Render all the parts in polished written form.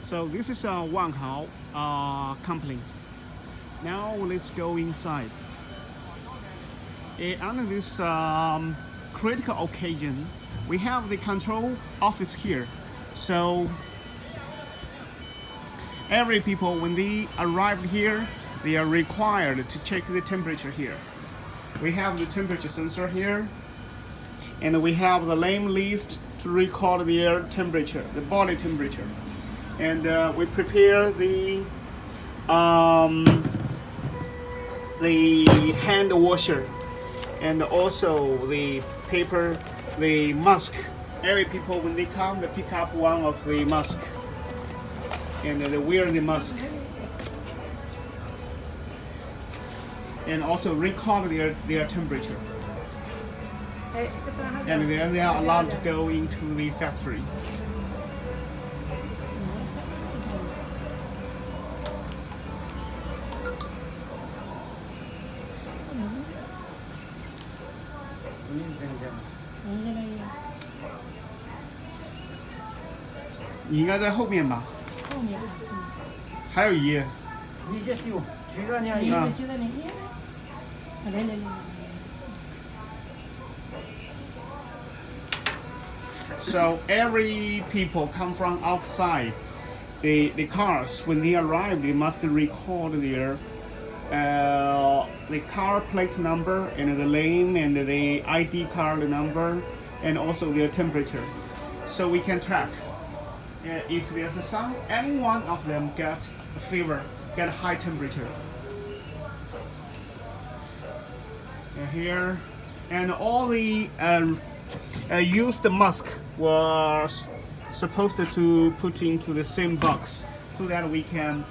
So this is a WanHao company. Now let's go inside. Under this critical occasion, we have the control office here. So every people, when they arrive here, they are required to check the temperature here. We have the temperature sensor here, and we have the name list to record their temperature, the body temperature. And we prepare the hand washer, and also the paper, the mask. Every people, when they come, they pick up one of the mask, and they wear the mask, and also record their temperature. And then they are allowed to go into the factory. Mm-hmm. 你应该在后面吧？后面。还有一页。你这就去到那里。就在那里。来。So every people come from outside. The cars, when they arrive, they must record their the car plate number and the name and the ID card number and also their temperature, so we can track if there's any one of them get a fever, get a high temperature. And here, and all the used mask was supposed to put into the same box so that we can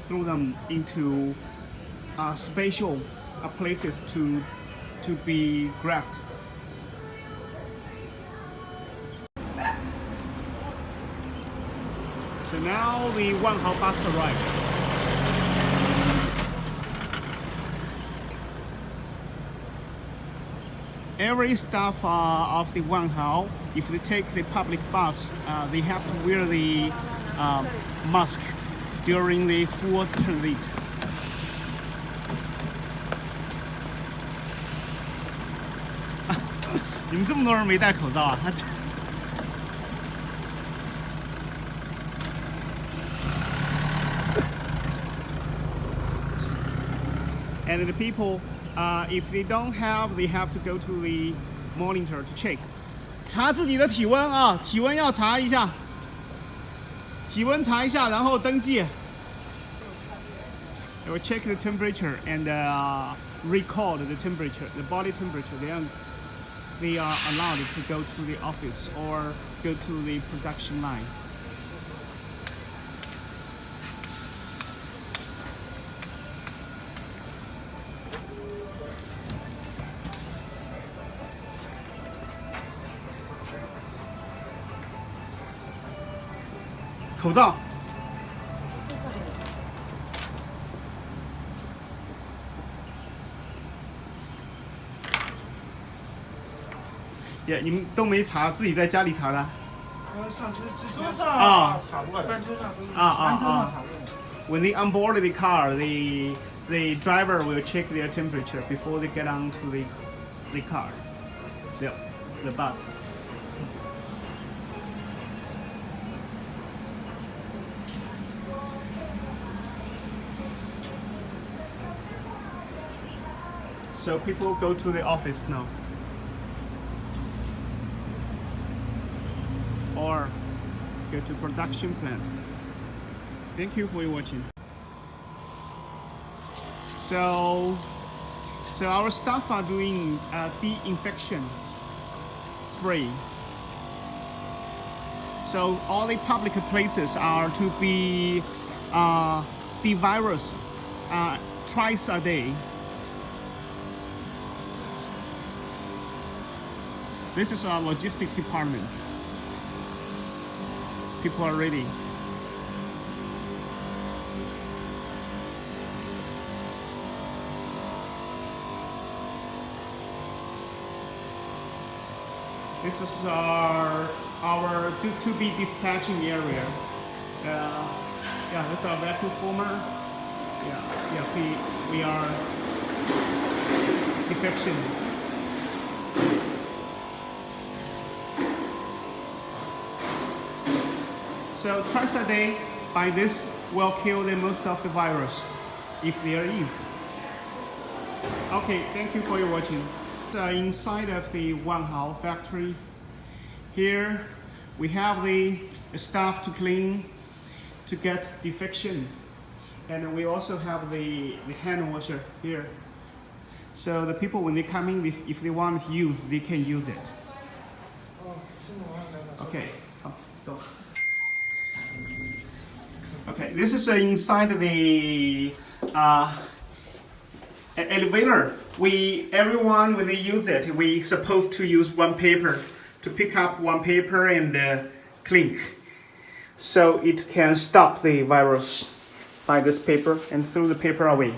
throw them into special places to be grabbed. So now the WanHao bus arrived. Every staff of the WanHao, if they take the public bus, they have to wear the mask during the full transit. You 们这么多人没戴口罩啊？And the people, if they don't have, they have to go to the monitor to check. 查自己的体温啊，体温要查一下，体温查一下，然后登记。They will check the temperature and record the temperature, the body temperature. They are allowed to go to the office or go to the production line.口罩。你们都没查，自己在家里查的。上车之前查过的，班车上都有。When they onboard the car, the driver will check their temperature before they get onto the car, the bus. So people go to the office now. Or go to production plant. Thank you for watching. So our staff are doing de-infection spray. So all the public places are to be de-virus twice a day. This is our logistics department. People are ready. This is our to be dispatching area. Yeah, that's our vacuum former. We are defection. So twice a day, by this will kill the most of the virus, if there is. Okay, thank you for your watching. Inside of the WanHao factory, here we have the stuff to clean, to get defection, and we also have the hand washer here. So the people when they come in, if they want to use, they can use it. Okay, go. Okay, this is inside the elevator. Everyone when they use it, we supposed to use one paper to pick up one paper and clink, so it can stop the virus by this paper and throw the paper away.